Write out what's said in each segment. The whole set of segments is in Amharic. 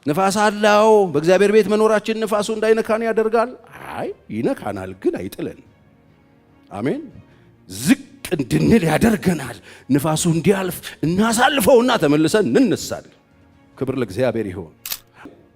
ንፋስ አለው። በእግዚአብሔር ቤት መኖራችን ንፋሱ እንዳይነካን ያደርጋል? አይ ይነካናል፣ ግን አይጥለን። አሜን። ዝቅ እንድንል ያደርገናል። ንፋሱ እንዲያልፍ እናሳልፈውና ተመልሰን እንነሳለን። ክብር ለእግዚአብሔር ይሁን።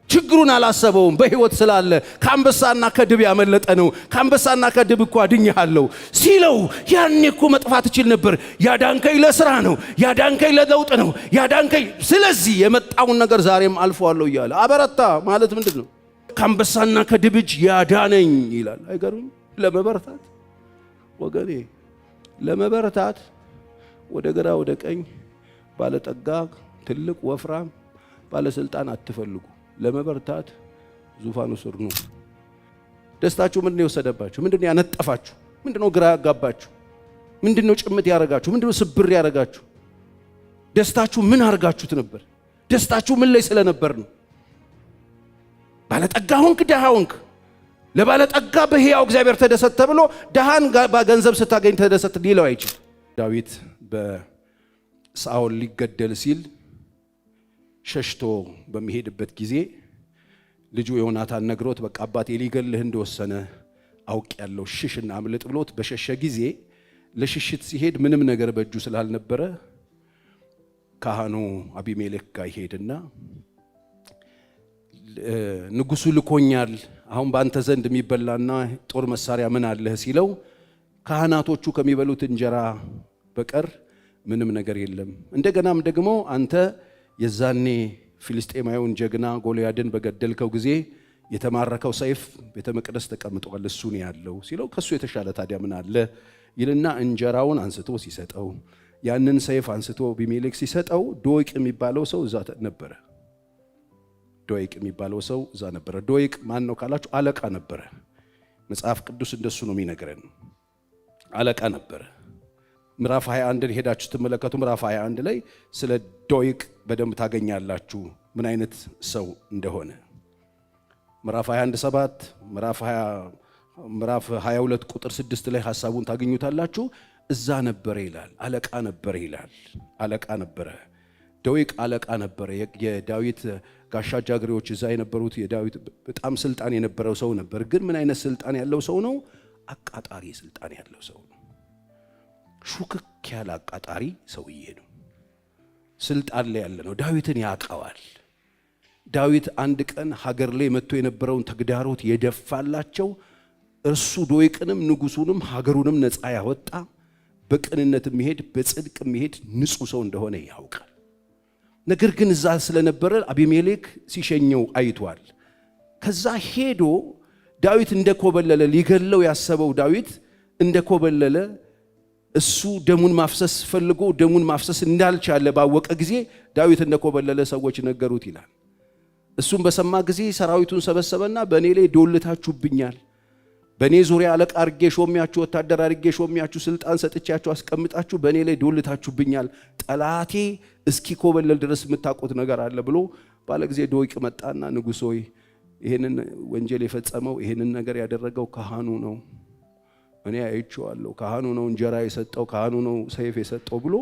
ችግሩን አላሰበውም። በህይወት ስላለ ከአንበሳና ከድብ ያመለጠ ነው። ከአንበሳና ከድብ እኮ አድኜሃለሁ ሲለው ያኔ እኮ መጥፋት እችል ነበር። ያዳንከኝ ለስራ ነው፣ ያዳንከኝ ለለውጥ ነው፣ ያዳንከኝ ስለዚህ የመጣውን ነገር ዛሬም አልፈዋለሁ እያለ አበረታ። ማለት ምንድን ነው? ከአንበሳና ከድብ እጅ ያዳነኝ ይላል። አይገርም? ለመበረታት ወገኔ፣ ለመበረታት ወደ ግራ ወደ ቀኝ ባለጠጋ፣ ትልቅ፣ ወፍራም ባለስልጣን አትፈልጉ። ለመበርታት ዙፋኑ ስር ነው። ደስታችሁ ምንድነው የወሰደባችሁ? ምንድነው ያነጠፋችሁ? ምንድነው ግራ ያጋባችሁ? ምንድነው ጭምት ያረጋችሁ? ምንድነው ስብር ያረጋችሁ? ደስታችሁ ምን አርጋችሁት ነበር? ደስታችሁ ምን ላይ ስለነበር ነው? ባለጠጋ ሆንክ፣ ደሃ ሆንክ፣ ለባለጠጋ በሕያው እግዚአብሔር ተደሰት ተብሎ ደሃን በገንዘብ ስታገኝ ተደሰት ሊለው አይችል። ዳዊት በሳኦል ሊገደል ሲል ሸሽቶ በሚሄድበት ጊዜ ልጁ ዮናታን ነግሮት በቃ አባቴ ሊገልህ እንደወሰነ አውቅ ያለው ሽሽና አምልጥ ብሎት በሸሸ ጊዜ ለሽሽት ሲሄድ ምንም ነገር በእጁ ስላልነበረ ካህኑ አቢሜሌክ ጋር ይሄድና ንጉሱ ልኮኛል፣ አሁን ባንተ ዘንድ የሚበላና ጦር መሳሪያ ምን አለህ ሲለው ካህናቶቹ ከሚበሉት እንጀራ በቀር ምንም ነገር የለም። እንደገናም ደግሞ አንተ የዛኔ ፊልስጤማዊውን ጀግና ጎልያድን በገደልከው ጊዜ የተማረከው ሰይፍ ቤተ መቅደስ ተቀምጧል፣ እሱ ነው ያለው ሲለው ከሱ የተሻለ ታዲያ ምን አለ ይልና እንጀራውን አንስቶ ሲሰጠው ያንን ሰይፍ አንስቶ አቢሜሌክ ሲሰጠው ዶይቅ የሚባለው ሰው እዛ ነበረ። ዶይቅ የሚባለው ሰው እዛ ነበረ። ዶይቅ ማን ነው ካላችሁ አለቃ ነበረ። መጽሐፍ ቅዱስ እንደሱ ነው የሚነግረን። አለቃ ነበረ። ምዕራፍ 21 ሄዳችሁ ትመለከቱ። ምዕራፍ 21 ላይ ስለ ዶይቅ በደንብ ታገኛላችሁ ምን አይነት ሰው እንደሆነ። ምዕራፍ 21:7 ምዕራፍ 22 ቁጥር 6 ላይ ሐሳቡን ታገኙታላችሁ። እዛ ነበረ ይላል። አለቃ ነበረ ይላል። አለቃ ነበረ። ዶይቅ አለቃ ነበረ። የዳዊት ጋሻ ጃግሬዎች እዛ የነበሩት የዳዊት በጣም ስልጣን የነበረው ሰው ነበር። ግን ምን አይነት ስልጣን ያለው ሰው ነው? አቃጣሪ ስልጣን ያለው ሰው ነው። ሹክክ ያለ አቃጣሪ ሰውዬ ነው። ስልጣን ላይ ያለ ነው። ዳዊትን ያቀዋል። ዳዊት አንድ ቀን ሀገር ላይ መጥቶ የነበረውን ተግዳሮት የደፋላቸው እርሱ ዶይቅንም ንጉሱንም ሀገሩንም ነፃ ያወጣ በቅንነት የሚሄድ በጽድቅ የሚሄድ ንጹህ ሰው እንደሆነ ያውቃል። ነገር ግን እዛ ስለነበረ አቢሜሌክ ሲሸኘው አይቷል። ከዛ ሄዶ ዳዊት እንደኮበለለ ሊገለው ያሰበው ዳዊት እንደኮበለለ እሱ ደሙን ማፍሰስ ፈልጎ ደሙን ማፍሰስ እንዳልቻለ ባወቀ ጊዜ ዳዊት እንደኮበለለ ሰዎች ነገሩት ይላል። እሱም በሰማ ጊዜ ሰራዊቱን ሰበሰበና በእኔ ላይ ዶልታችሁብኛል፣ በእኔ ዙሪያ አለቃ አርጌ ሾሚያችሁ፣ ወታደር አርጌ ሾሚያችሁ፣ ስልጣን ሰጥቻችሁ አስቀምጣችሁ በእኔ ላይ ዶልታችሁብኛል፣ ጠላቴ እስኪ ኮበለል ድረስ የምታውቁት ነገር አለ ብሎ ባለ ጊዜ ዶይቅ መጣና ንጉሥ ሆይ ይሄንን ወንጀል የፈጸመው ይሄንን ነገር ያደረገው ካህኑ ነው፣ እኔ አይቼዋለሁ፣ ካህኑ ነው እንጀራ የሰጠው፣ ካህኑ ነው ሰይፍ የሰጠው ብሎ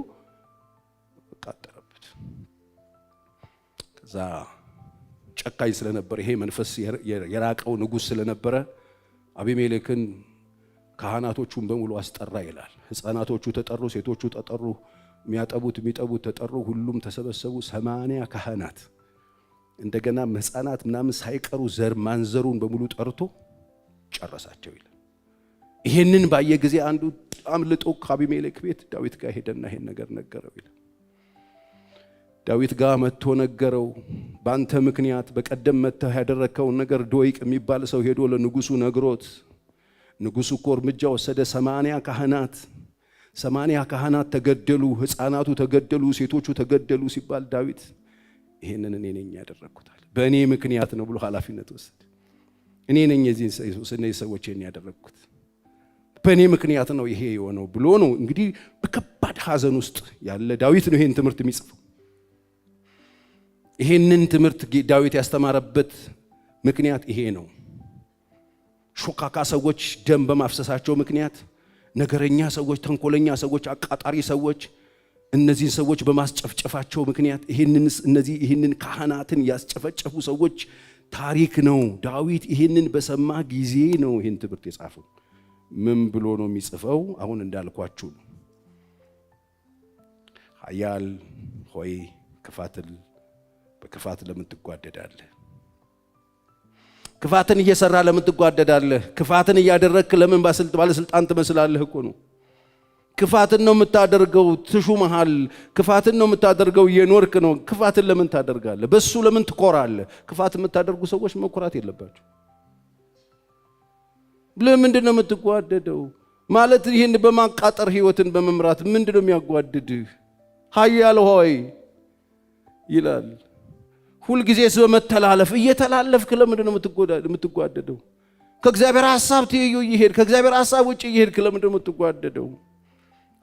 አቃጠረበት። ከዛ ጨካኝ ስለነበር ይሄ መንፈስ የራቀው ንጉሥ ስለነበረ አቢሜሌክን ካህናቶቹን በሙሉ አስጠራ ይላል። ሕፃናቶቹ ተጠሩ፣ ሴቶቹ ተጠሩ፣ የሚያጠቡት የሚጠቡት ተጠሩ፣ ሁሉም ተሰበሰቡ። 80 ካህናት እንደገና ሕፃናት ምናምን ሳይቀሩ ዘር ማንዘሩን በሙሉ ጠርቶ ጨረሳቸው ይላል። ይሄንን ባየ ጊዜ አንዱ አምልጦ ከአቢሜሌክ ቤት ዳዊት ጋር ሄደና ይሄን ነገር ነገረው ይላል። ዳዊት ጋር መጥቶ ነገረው። ባንተ ምክንያት በቀደም መተህ ያደረከውን ነገር ዶይቅ የሚባል ሰው ሄዶ ለንጉሱ ነግሮት፣ ንጉሱ እኮ እርምጃ ወሰደ። 80 ካህናት ተገደሉ፣ ሕፃናቱ ተገደሉ፣ ሴቶቹ ተገደሉ ሲባል ዳዊት ይሄንን እኔ ነኝ ያደረኩታል፣ በእኔ ምክንያት ነው ብሎ ኃላፊነት ወሰደ። እኔ ነኝ እነዚህ ሰዎች ያደረኩት፣ በእኔ ምክንያት ነው ይሄ የሆነው ብሎ ነው። እንግዲህ በከባድ ሐዘን ውስጥ ያለ ዳዊት ነው ይሄን ትምህርት የሚጽፈው። ይሄንን ትምህርት ዳዊት ያስተማረበት ምክንያት ይሄ ነው። ሾካካ ሰዎች ደም በማፍሰሳቸው ምክንያት፣ ነገረኛ ሰዎች፣ ተንኮለኛ ሰዎች፣ አቃጣሪ ሰዎች እነዚህን ሰዎች በማስጨፍጨፋቸው ምክንያት ይህንን ካህናትን ያስጨፈጨፉ ሰዎች ታሪክ ነው። ዳዊት ይህንን በሰማ ጊዜ ነው ይህን ትምህርት የጻፈው። ምን ብሎ ነው የሚጽፈው? አሁን እንዳልኳችሁ ነው። ኃያል ሆይ በክፋት ለምን ትጓደዳለህ? ክፋትን እየሰራ ለምን ትጓደዳለህ? ክፋትን እያደረግክ ለምን ባለስልጣን ትመስላለህ እኮ ነው። ክፋትን ነው የምታደርገው፣ ትሹመሃል። ክፋትን ነው የምታደርገው፣ እየኖርክ ነው። ክፋትን ለምን ታደርጋለህ? በሱ ለምን ትኮራለህ? ክፋት የምታደርጉ ሰዎች መኮራት የለባችሁ። ለምንድን ነው የምትጓደደው? ማለት ይህን በማቃጠር ህይወትን በመምራት ምንድን ነው የሚያጓድድህ? ኃያል ሆይ ይላል። ሁልጊዜ በመተላለፍ እየተላለፍክ ለምንድን ነው የምትጓደደው? ከእግዚአብሔር ሐሳብ ትይዩ ይሄድ ከእግዚአብሔር ሐሳብ ውጪ ይሄድ ለምንድን ነው የምትጓደደው?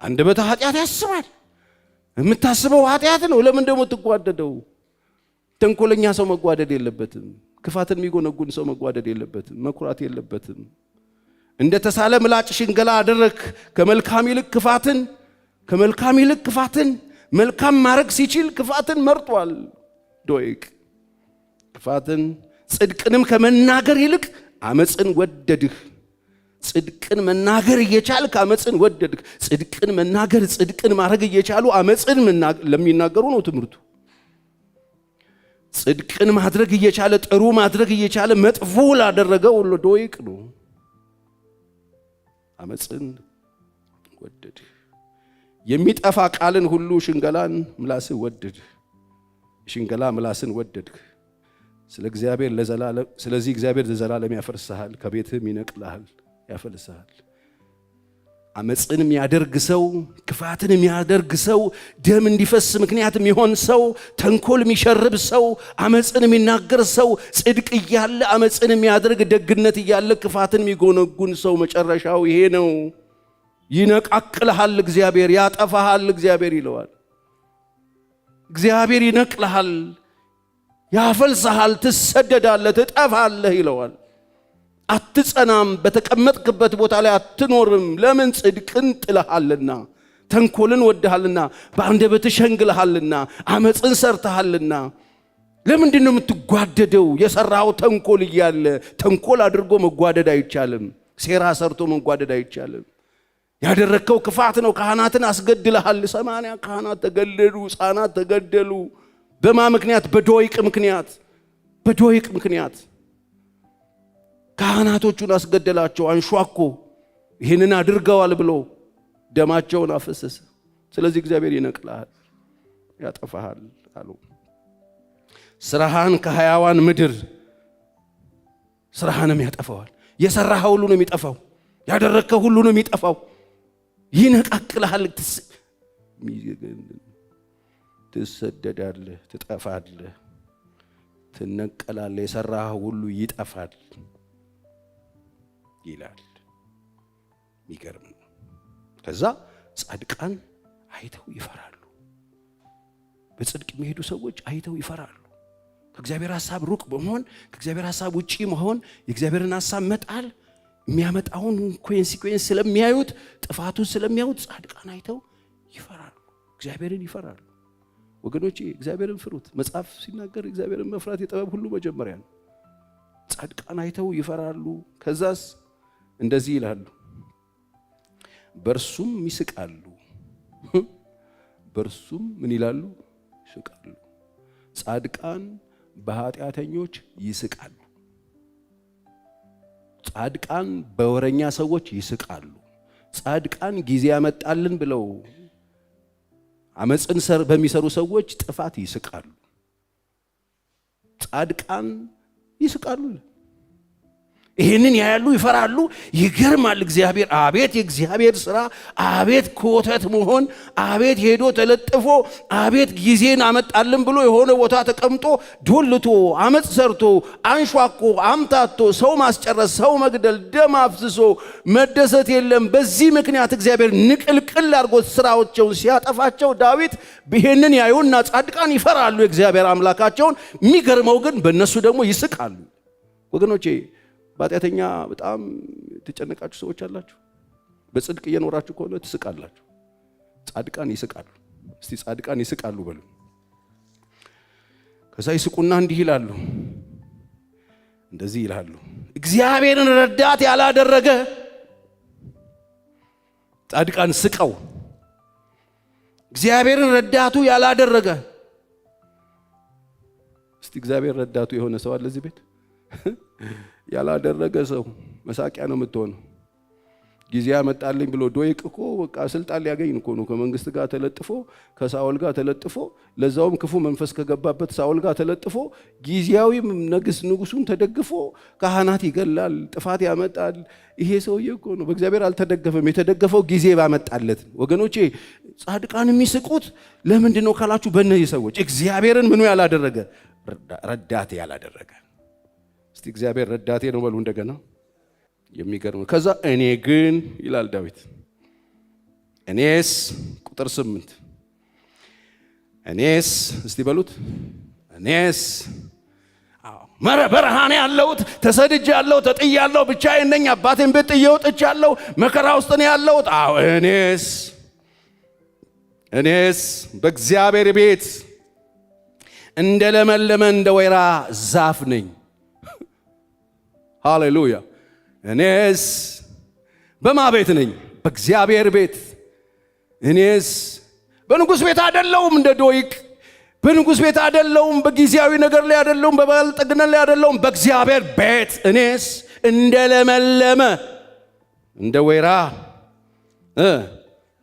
አንደበትህ ኃጢአት ያስባል። የምታስበው ኃጢአት ነው። ለምን ደግሞ ትጓደደው? ተንኮለኛ ሰው መጓደድ የለበትም። ክፋትን የሚጎነጉን ሰው መጓደድ የለበትም። መኩራት የለበትም። እንደ ተሳለ ምላጭ ሽንገላ አደረክ። ከመልካም ይልቅ ክፋትን መልካም ማድረግ ሲችል ክፋትን መርጧል። ዶይቅ ክፋትን ጽድቅንም ከመናገር ይልቅ አመፅን ወደድህ። ጽድቅን መናገር እየቻልክ አመፅን ወደድክ። ጽድቅን መናገር ጽድቅን ማድረግ እየቻሉ አመፅን ለሚናገሩ ነው ትምህርቱ። ጽድቅን ማድረግ እየቻለ ጥሩ ማድረግ እየቻለ መጥፎ ላደረገው ዶይቅ ነው። አመፅን ወደድህ። የሚጠፋ ቃልን ሁሉ ሽንገላን ምላስህ ወደድህ። ሽንገላ ምላስን ወደድህ። ስለዚህ እግዚአብሔር ለዘላለም ያፈርስሃል፣ ከቤትህም ይነቅልሃል፣ ያፈልስሃል። አመፅን የሚያደርግ ሰው፣ ክፋትን የሚያደርግ ሰው፣ ደም እንዲፈስ ምክንያት የሚሆን ሰው፣ ተንኮል የሚሸርብ ሰው፣ አመፅን የሚናገር ሰው፣ ጽድቅ እያለ አመፅን የሚያደርግ ደግነት እያለ ክፋትን የሚጎነጉን ሰው መጨረሻው ይሄ ነው። ይነቃቅልሃል እግዚአብሔር፣ ያጠፋሃል እግዚአብሔር ይለዋል። እግዚአብሔር ይነቅልሃል፣ ያፈልስሃል፣ ትሰደዳለህ፣ ትጠፋለህ ይለዋል። አትጸናም፣ በተቀመጥክበት ቦታ ላይ አትኖርም። ለምን? ጽድቅን ጥለሃልና፣ ተንኮልን ወድሃልና፣ በአንደበትህ ሸንግለሃልና፣ አመፅን ሰርተሃልና። ለምንድን ነው የምትጓደደው? የሰራው ተንኮል እያለ ተንኮል አድርጎ መጓደድ አይቻልም። ሴራ ሰርቶ መጓደድ አይቻልም። ያደረከው ክፋት ነው። ካህናትን አስገድለሃል። 80 ካህናት ተገደሉ፣ ሕፃናት ተገደሉ። በማ ምክንያት? በዶይቅ ምክንያት ካህናቶቹን አስገደላቸው። አንሿኮ ይህንን አድርገዋል ብሎ ደማቸውን አፈሰሰ። ስለዚህ እግዚአብሔር ይነቅልሃል፣ ያጠፋሃል አሉ። ስራህን ከሕያዋን ምድር ስራህንም ያጠፋዋል። የሰራህ ሁሉ ነው የሚጠፋው። ያደረከው ሁሉ ነው የሚጠፋው። ይነቃቅልሃል፣ ትሰደዳለህ፣ ትጠፋለህ፣ ትነቀላለህ። የሰራህ ሁሉ ይጠፋል ይላል። የሚገርም ነው። ከዛ ጻድቃን አይተው ይፈራሉ። በጽድቅ የሚሄዱ ሰዎች አይተው ይፈራሉ። ከእግዚአብሔር ሐሳብ ሩቅ በመሆን ከእግዚአብሔር ሐሳብ ውጪ መሆን የእግዚአብሔርን ሐሳብ መጣል የሚያመጣውን ኮንሲኩዌንስ ስለሚያዩት ጥፋቱን ስለሚያዩት ጻድቃን አይተው ይፈራሉ። እግዚአብሔርን ይፈራሉ። ወገኖቼ እግዚአብሔርን ፍሩት። መጽሐፍ ሲናገር እግዚአብሔርን መፍራት የጥበብ ሁሉ መጀመሪያ ነው። ጻድቃን አይተው ይፈራሉ። ከዛስ እንደዚህ ይላሉ፣ በእርሱም ይስቃሉ። በእርሱም ምን ይላሉ? ይስቃሉ። ጻድቃን በኃጢአተኞች ይስቃሉ። ጻድቃን በወረኛ ሰዎች ይስቃሉ። ጻድቃን ጊዜ ያመጣልን ብለው አመፅን በሚሰሩ ሰዎች ጥፋት ይስቃሉ። ጻድቃን ይስቃሉ። ይህንን ያያሉ፣ ይፈራሉ። ይገርማል። እግዚአብሔር አቤት የእግዚአብሔር ሥራ፣ አቤት ኮተት መሆን፣ አቤት ሄዶ ተለጥፎ፣ አቤት ጊዜን አመጣልን ብሎ የሆነ ቦታ ተቀምጦ ዶልቶ አመፅ ሰርቶ አንሿኮ አምታቶ ሰው ማስጨረስ፣ ሰው መግደል፣ ደም አፍስሶ መደሰት የለም። በዚህ ምክንያት እግዚአብሔር ንቅልቅል አድርጎ ስራዎቸውን ሲያጠፋቸው ዳዊት ይህንን ያዩና ጻድቃን ይፈራሉ የእግዚአብሔር አምላካቸውን። የሚገርመው ግን በእነሱ ደግሞ ይስቃሉ። ወገኖቼ በኃጢአተኛ በጣም የተጨነቃችሁ ሰዎች አላችሁ። በጽድቅ እየኖራችሁ ከሆነ ትስቃላችሁ። ጻድቃን ይስቃሉ። እስቲ ጻድቃን ይስቃሉ በሉ። ከዛ ይስቁና እንዲህ ይላሉ፣ እንደዚህ ይላሉ፣ እግዚአብሔርን ረዳት ያላደረገ ጻድቃን ስቀው እግዚአብሔርን ረዳቱ ያላደረገ። እስቲ እግዚአብሔር ረዳቱ የሆነ ሰው አለ እዚህ ቤት? ያላደረገ ሰው መሳቂያ ነው የምትሆነው። ጊዜ ያመጣልኝ ብሎ ዶይቅ እኮ በቃ ስልጣን ሊያገኝ እኮ ነው። ከመንግስት ጋር ተለጥፎ ከሳኦል ጋር ተለጥፎ ለዛውም ክፉ መንፈስ ከገባበት ሳኦል ጋር ተለጥፎ ጊዜያዊ ንጉሱን ተደግፎ ካህናት ይገላል፣ ጥፋት ያመጣል። ይሄ ሰውዬ እኮ ነው በእግዚአብሔር አልተደገፈም። የተደገፈው ጊዜ ባመጣለት። ወገኖቼ ጻድቃን የሚስቁት ለምንድን ነው ካላችሁ በእነዚህ ሰዎች እግዚአብሔርን ምኑ ያላደረገ ረዳቴ ያላደረገ። እስቲ እግዚአብሔር ረዳቴ ነው በሉ እንደገና። የሚገርም ከዛ እኔ ግን ይላል ዳዊት፣ እኔስ ቁጥር 8 እኔስ እስቲ በሉት እኔስ በረሃን ያለሁት ተሰድጄ ያለሁት ተጥዬ ያለሁት ብቻዬን ነኝ። አባቴን ቤት ጥዬ ወጥቻለሁ። መከራ ውስጥ ነው ያለሁት። አዎ እኔስ በእግዚአብሔር ቤት እንደ ለመለመ እንደ ወይራ ዛፍ ነኝ። ሃሌሉያ። እኔስ በማ ቤት ነኝ? በእግዚአብሔር ቤት። እኔስ በንጉሥ ቤት አይደለሁም፣ እንደ ዶይቅ በንጉሥ ቤት አይደለሁም፣ በጊዜያዊ ነገር ላይ አይደለሁም፣ በባለጠግነት ላይ አይደለሁም። በእግዚአብሔር ቤት እኔስ እንደ ለመለመ እንደ ወይራ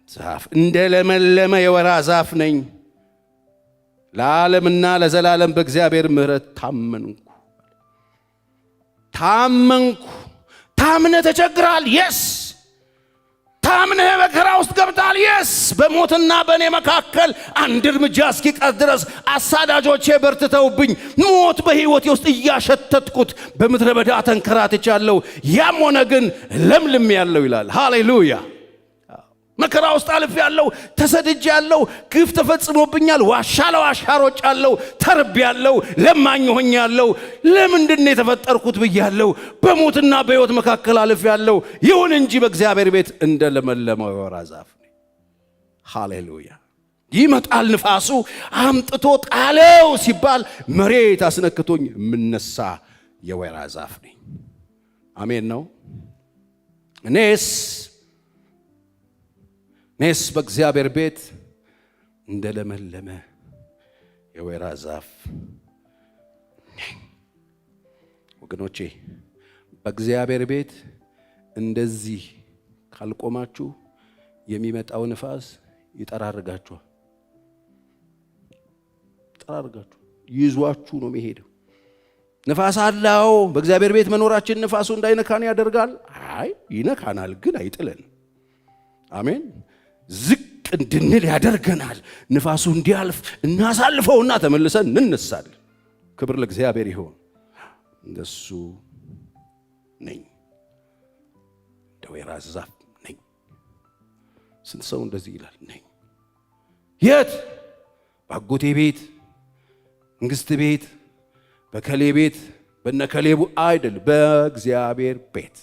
ዛፍ እንደ ለመለመ የወይራ ዛፍ ነኝ። ለዓለምና ለዘላለም በእግዚአብሔር ምሕረት ታመንኩ። ታምነህ ተቸግራል? የስ ታምነህ መከራ ውስጥ ገብታል? የስ በሞትና በእኔ መካከል አንድ እርምጃ እስኪቀር ድረስ አሳዳጆቼ በርትተውብኝ ሞት በሕይወቴ ውስጥ እያሸተትኩት በምድረ በዳ ተንከራትቻለሁ። ያም ሆነ ግን ለምልም ያለው ይላል። ሃሌሉያ። መከራ ውስጥ አልፍ ያለው ተሰድጄ ያለው ግፍ ተፈጽሞብኛል። ዋሻ ለዋሻ ሮጭ ያለው ተርብ ያለው ለማኝ ሆኝ ያለው ለምንድን ነው የተፈጠርኩት ብያለሁ። በሞትና በሕይወት መካከል አልፍ ያለው ይሁን እንጂ በእግዚአብሔር ቤት እንደ ለመለመው የወይራ ዛፍ ነኝ። ሃሌሉያ። ይመጣል ንፋሱ አምጥቶ ጣለው ሲባል መሬት አስነክቶኝ የምነሳ የወይራ ዛፍ ነኝ። አሜን ነው። እኔስ በእግዚአብሔር ቤት እንደ ለመለመ የወይራ ዛፍ ነኝ። ወገኖቼ በእግዚአብሔር ቤት እንደዚህ ካልቆማችሁ የሚመጣው ንፋስ ይጠራርጋችኋል። ይዟችሁ ነው የሚሄደው። ንፋስ አለው። በእግዚአብሔር ቤት መኖራችን ንፋሱ እንዳይነካን ያደርጋል። አይ ይነካናል፣ ግን አይጥለን። አሜን። ዝቅ እንድንል ያደርገናል። ንፋሱ እንዲያልፍ እናሳልፈውና ተመልሰን እንነሳለን። ክብር ለእግዚአብሔር ይሁን። እንደሱ ነኝ፣ እንደ ወይራ ዛፍ ነኝ። ስንት ሰው እንደዚህ ይላል? ነኝ። የት? በአጎቴ ቤት፣ መንግስት ቤት፣ በከሌ ቤት፣ በነከሌቡ አይደል፣ በእግዚአብሔር ቤት።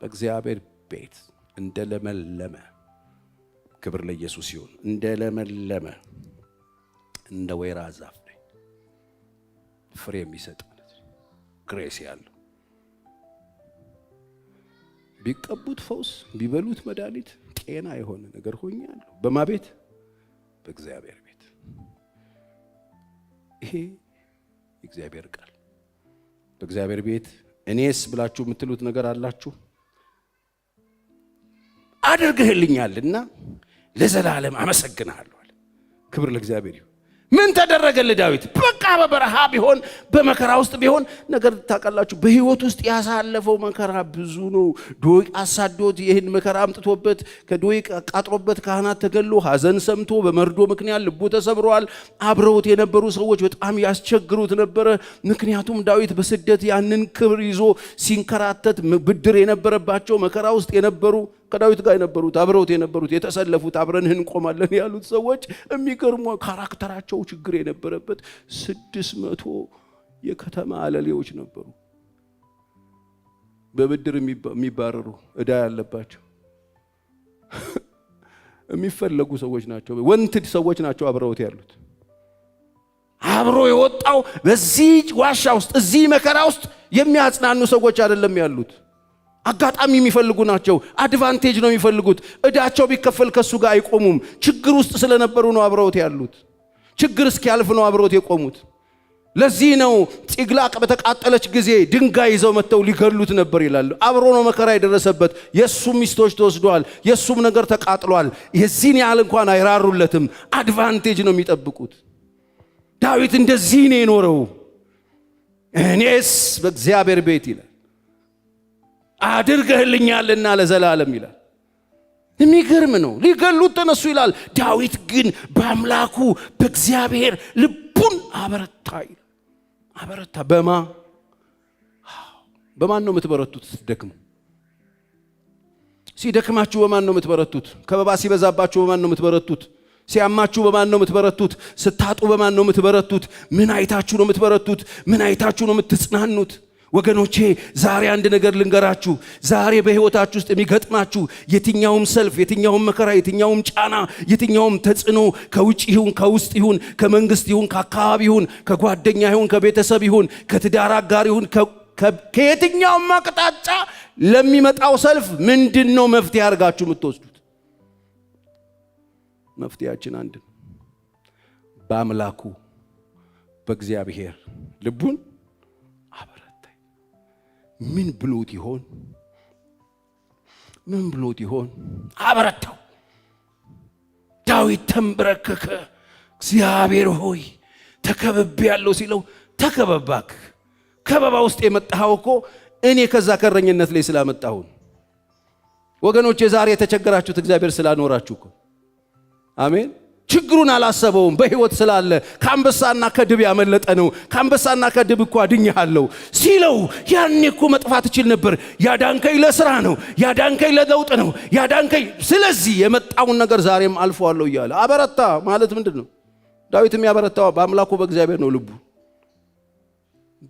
በእግዚአብሔር ቤት እንደ ለመለመ። ክብር ለኢየሱስ ይሁን። እንደ ለመለመ እንደ ወይራ ዛፍ ነኝ። ፍሬ የሚሰጥ ማለት ነው። ግሬስ ያለው ቢቀቡት ፈውስ፣ ቢበሉት መድኃኒት፣ ጤና የሆነ ነገር ሆኛለሁ። በማ ቤት? በእግዚአብሔር ቤት። ይሄ የእግዚአብሔር ቃል። በእግዚአብሔር ቤት እኔስ ብላችሁ የምትሉት ነገር አላችሁ? አድርገህልኛልና ለዘላለም አመሰግናለሁ። ክብር ለእግዚአብሔር ይሁን። ምን ተደረገልህ ዳዊት? በቃ በበረሃ ቢሆን በመከራ ውስጥ ቢሆን ነገር ታውቃላችሁ፣ በህይወት ውስጥ ያሳለፈው መከራ ብዙ ነው። ዶይቅ አሳዶት ይህን መከራ አምጥቶበት ከዶይቅ አቃጥሮበት ካህናት ተገሎ ሐዘን ሰምቶ በመርዶ ምክንያት ልቡ ተሰብሯል። አብረውት የነበሩ ሰዎች በጣም ያስቸግሩት ነበረ። ምክንያቱም ዳዊት በስደት ያንን ክብር ይዞ ሲንከራተት ብድር የነበረባቸው መከራ ውስጥ የነበሩ ከዳዊት ጋር የነበሩት አብረውት የነበሩት የተሰለፉት አብረንህ እንቆማለን ያሉት ሰዎች የሚገርሙ ካራክተራቸው ችግር የነበረበት 600 የከተማ አለሌዎች ነበሩ። በብድር የሚባረሩ ዕዳ ያለባቸው የሚፈልጉ ሰዎች ናቸው። ወንትድ ሰዎች ናቸው አብረውት ያሉት። አብሮ የወጣው በዚህ ዋሻ ውስጥ እዚህ መከራ ውስጥ የሚያጽናኑ ሰዎች አይደለም ያሉት። አጋጣሚ የሚፈልጉ ናቸው። አድቫንቴጅ ነው የሚፈልጉት። እዳቸው ቢከፈል ከሱ ጋር አይቆሙም። ችግር ውስጥ ስለነበሩ ነው አብረውት ያሉት። ችግር እስኪያልፍ ነው አብረውት የቆሙት። ለዚህ ነው ጺቅላግ በተቃጠለች ጊዜ ድንጋይ ይዘው መተው ሊገሉት ነበር ይላል። አብሮ ነው መከራ የደረሰበት። የሱም ሚስቶች ተወስደዋል። የሱም ነገር ተቃጥሏል። የዚህን ያህል እንኳን አይራሩለትም። አድቫንቴጅ ነው የሚጠብቁት። ዳዊት እንደዚህ ነው የኖረው። እኔስ በእግዚአብሔር ቤት ይላል አድርገህልኛልና ለዘላለም ይላል። የሚገርም ነው። ሊገሉት ተነሱ ይላል። ዳዊት ግን በአምላኩ በእግዚአብሔር ልቡን አበረታ ይላል። አበረታ። በማን ነው የምትበረቱት? ስትደክሙ ሲደክማችሁ በማን ነው የምትበረቱት? ከበባ ሲበዛባችሁ በማን ነው የምትበረቱት? ሲያማችሁ በማን ነው የምትበረቱት? ስታጡ በማን ነው የምትበረቱት? ምን አይታችሁ ነው የምትበረቱት? ምን አይታችሁ ነው የምትጽናኑት? ወገኖቼ ዛሬ አንድ ነገር ልንገራችሁ። ዛሬ በሕይወታችሁ ውስጥ የሚገጥማችሁ የትኛውም ሰልፍ፣ የትኛውም መከራ፣ የትኛውም ጫና፣ የትኛውም ተጽዕኖ ከውጭ ይሁን ከውስጥ ይሁን ከመንግስት ይሁን ከአካባቢ ይሁን ከጓደኛ ይሁን ከቤተሰብ ይሁን ከትዳር አጋር ይሁን ከየትኛውም አቅጣጫ ለሚመጣው ሰልፍ ምንድነው መፍትሄ አድርጋችሁ የምትወስዱት? መፍትሄያችን አንድ ነው። በአምላኩ በእግዚአብሔር ልቡን ምን ብሎት ይሆን? ምን ብሎት ይሆን? አበረታው። ዳዊት ተንበረከከ። እግዚአብሔር ሆይ ተከበብ ያለው ሲለው ተከበባክ። ከበባ ውስጥ የመጣው እኮ እኔ ከዛ ከረኝነት ላይ ስላመጣሁ። ወገኖቼ ዛሬ የተቸገራችሁት እግዚአብሔር ስላኖራችሁ እኮ። አሜን። ችግሩን አላሰበውም። በሕይወት ስላለ ከአንበሳና ከድብ ያመለጠ ነው። ከአንበሳና ከድብ እኮ አድኛለሁ ሲለው ያኔ እኮ መጥፋት እችል ነበር። ያዳንከኝ ለሥራ ነው፣ ያዳንከኝ ለለውጥ ነው፣ ያዳንከኝ ስለዚህ የመጣውን ነገር ዛሬም አልፈዋለሁ እያለ አበረታ። ማለት ምንድን ነው? ዳዊት የሚያበረታው በአምላኩ በእግዚአብሔር ነው ልቡ።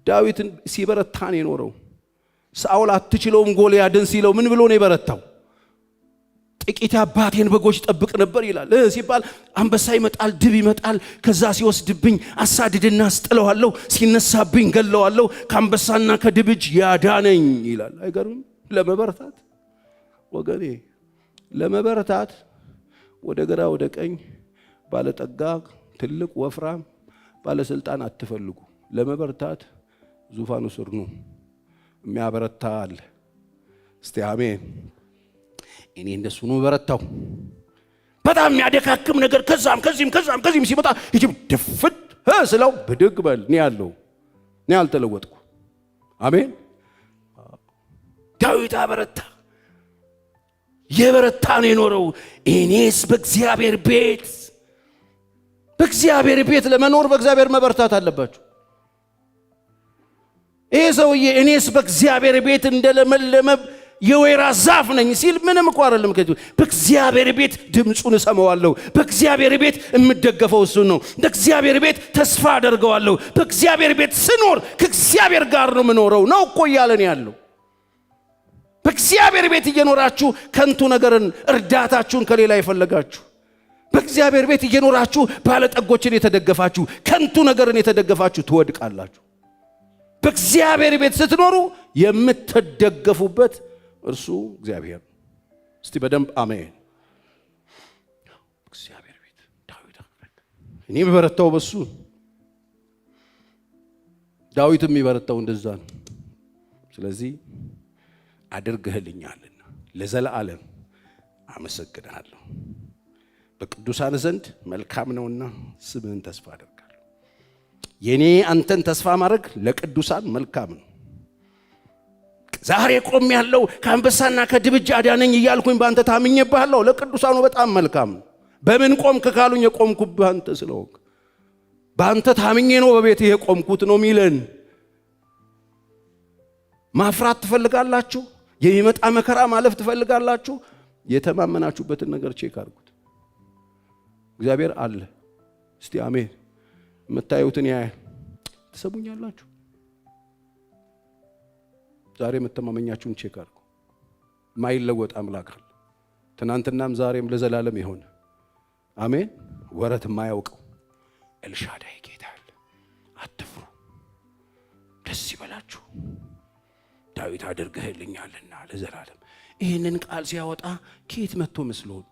ዳዊትን ሲበረታ ነው የኖረው። ሳኦል አትችለውም ጎልያድን ሲለው ምን ብሎ ነው የበረታው? ጥቂት አባቴን በጎች ጠብቅ ነበር ይላል ሲባል አንበሳ ይመጣል፣ ድብ ይመጣል፣ ከዛ ሲወስድብኝ አሳድድና አስጥለዋለሁ፣ ሲነሳብኝ ገለዋለሁ፣ ከአንበሳና ከድብ እጅ ያዳነኝ ይላል። አይገርም? ለመበረታት ወገኔ፣ ለመበረታት ወደ ግራ ወደ ቀኝ ባለጠጋ፣ ትልቅ፣ ወፍራም ባለስልጣን አትፈልጉ። ለመበረታት ዙፋኑ ስር ነው። የሚያበረታ አለ። እስቲ አሜን። እኔ እንደሱ ነው በረታው። በጣም የሚያደካክም ነገር ከዛም ሲመጣ ይጅብ ድፍት ስለው ብድግ በል እኔ ያለው እኔ አልተለወጥኩ። አሜን። ዳዊት አበረታ። የበረታ ነው የኖረው። እኔስ በእግዚአብሔር ቤት ለመኖር በእግዚአብሔር መበርታት አለባችሁ። ይሄ ሰውዬ እኔስ በእግዚአብሔር ቤት እንደለመለመ የወይራ ዛፍ ነኝ ሲል ምንም እኮ አይደለም። በእግዚአብሔር ቤት ድምፁን እሰማዋለሁ። በእግዚአብሔር ቤት የምደገፈው እሱ ነው። በእግዚአብሔር ቤት ተስፋ አደርገዋለሁ። በእግዚአብሔር ቤት ስኖር ከእግዚአብሔር ጋር ነው የምኖረው ነው እኮ እያለን ያለው። በእግዚአብሔር ቤት እየኖራችሁ ከንቱ ነገርን እርዳታችሁን ከሌላ የፈለጋችሁ፣ በእግዚአብሔር ቤት እየኖራችሁ ባለጠጎችን የተደገፋችሁ፣ ከንቱ ነገርን የተደገፋችሁ ትወድቃላችሁ። በእግዚአብሔር ቤት ስትኖሩ የምትደገፉበት እርሱ እግዚአብሔር። እስቲ በደንብ አሜን። እግዚአብሔር ቤት ዳዊት እኔ የምበረታው በሱ፣ ዳዊትም የሚበረታው እንደዛ ነው። ስለዚህ አድርገህልኛልና ለዘላለም አመሰግናለሁ። በቅዱሳን ዘንድ መልካም ነውና ስምህን ተስፋ አደርጋለሁ። የኔ አንተን ተስፋ ማድረግ ለቅዱሳን መልካም ነው። ዛሬ ቆም ያለው ከአንበሳና ከድብ እጅ አዳነኝ እያልኩኝ በአንተ ታምኜብሃለሁ። ለቅዱሳኑ በጣም መልካም ነው። በምን ቆምክ ካሉኝ የቆምኩብህ አንተ ስለሆንክ በአንተ ታምኜ ነው በቤትህ የቆምኩት ነው ሚለን። ማፍራት ትፈልጋላችሁ? የሚመጣ መከራ ማለፍ ትፈልጋላችሁ? የተማመናችሁበትን ነገር ቼክ አድርጉት። እግዚአብሔር አለ። እስቲ አሜን። የምታዩትን ያያል። ትሰሙኛላችሁ? ዛሬ መተማመኛችሁን ቼክ አድርጉ። ማይለወጥ አምላክ አለ። ትናንትናም ዛሬም ለዘላለም ይሆን። አሜን። ወረት የማያውቀው ኤልሻዳይ ጌታ አለ። አትፍሩ፣ ደስ ይበላችሁ፣ ዳዊት አድርገህልኛልና ለዘላለም። ይህንን ቃል ሲያወጣ ከየት መጥቶ መስሎን?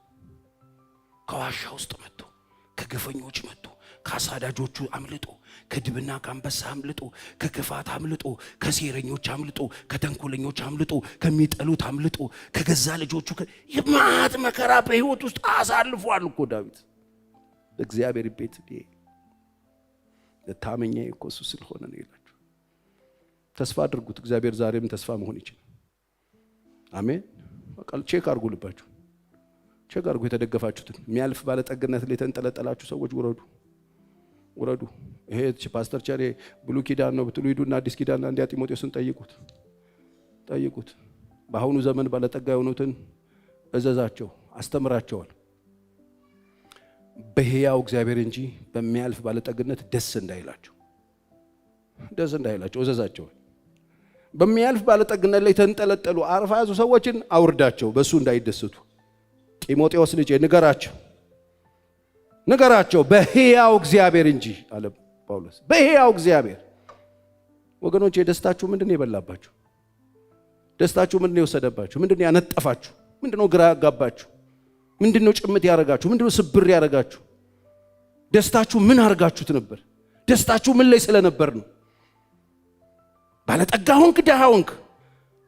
ከዋሻ ውስጥ መጥቶ፣ ከግፈኞች መጥቶ፣ ከአሳዳጆቹ አምልጦ፣ ከድብና ከአንበሳ አምልጦ፣ ከክፋት አምልጦ፣ ከሴረኞች አምልጦ፣ ከተንኮለኞች አምልጦ፣ ከሚጠሉት አምልጦ፣ ከገዛ ልጆቹ የማት መከራ በሕይወት ውስጥ አሳልፏል እኮ ዳዊት። እግዚአብሔር ቤት ለታመኛ እኮ እሱ ስለሆነ ነው ይላችሁ። ተስፋ አድርጉት። እግዚአብሔር ዛሬም ተስፋ መሆን ይችላል። አሜን። በቃ ቼክ አድርጉ፣ ልባችሁ ቼክ አድርጉ። የተደገፋችሁትን የሚያልፍ ባለጠግነት ላይ የተንጠለጠላችሁ ሰዎች ውረዱ። ይሄ ፓስተር ቸሬ ብሉይ ኪዳን ነው ብትሉ ሂዱና አዲስ ኪዳን አንድ ጢሞቴዎስን ጠይቁት። በአሁኑ ዘመን ባለጠጋ የሆኑትን እዘዛቸው፣ አስተምራቸዋል። በሕያው እግዚአብሔር እንጂ በሚያልፍ ባለጠግነት ደስ እንዳይላቸው እዘዛቸዋል። በሚያልፍ ባለጠግነት ላይ ተንጠለጠሉ አረፋ ያዙ ሰዎችን አውርዳቸው፣ በሱ እንዳይደሰቱ። ጢሞቴዎስ ልጅ ንገራቸው በሕያው እግዚአብሔር እንጂ አለ ጳውሎስ። በሕያው እግዚአብሔር። ወገኖች ደስታችሁ ምንድነው የበላባችሁ? ደስታችሁ ምንድነው የወሰደባችሁ? ምንድነው ያነጠፋችሁ? ምንድነው ግራ ያጋባችሁ? ምንድነው ጭምት ያረጋችሁ? ምንድነው ስብር ያረጋችሁ? ደስታችሁ ምን አርጋችሁት ነበር? ደስታችሁ ምን ላይ ስለነበር ነው? ባለጠጋ ሆንክ ደሃ ሆንክ፣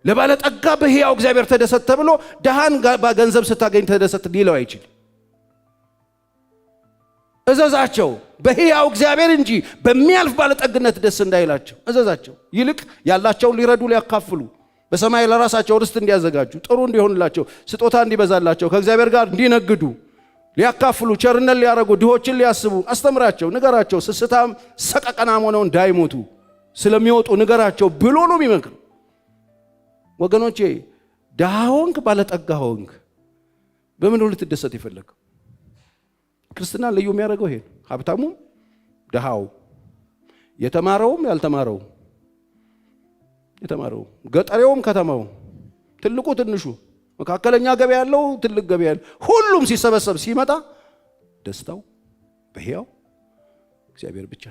ለባለጠጋ በሕያው እግዚአብሔር ተደሰት ተብሎ ደሃን በገንዘብ ስታገኝ ተደሰት ሊለው አይችል። እዘዛቸው በሕያው እግዚአብሔር እንጂ በሚያልፍ ባለጠግነት ደስ እንዳይላቸው እዘዛቸው። ይልቅ ያላቸውን ሊረዱ ሊያካፍሉ፣ በሰማይ ለራሳቸው ርስት እንዲያዘጋጁ፣ ጥሩ እንዲሆንላቸው፣ ስጦታ እንዲበዛላቸው፣ ከእግዚአብሔር ጋር እንዲነግዱ፣ ሊያካፍሉ፣ ቸርነት ሊያረጉ፣ ድሆችን ሊያስቡ አስተምራቸው፣ ንገራቸው። ስስታም ሰቀቀናም ሆነው እንዳይሞቱ ስለሚወጡ ንገራቸው ብሎ ነው የሚመክር። ወገኖቼ ደሃ ሆንክ ባለጠጋ ሆንክ፣ በምን ነው ልትደሰት የፈለገው? ክርስትና ልዩ የሚያደርገው ይሄ ነው። ሀብታሙም ደሃው፣ የተማረውም ያልተማረውም፣ ገጠሬውም ከተማው፣ ትልቁ ትንሹ፣ መካከለኛ ገበያ ያለው ትልቅ ገበያ ያለው፣ ሁሉም ሲሰበሰብ ሲመጣ ደስታው በሕያው እግዚአብሔር ብቻ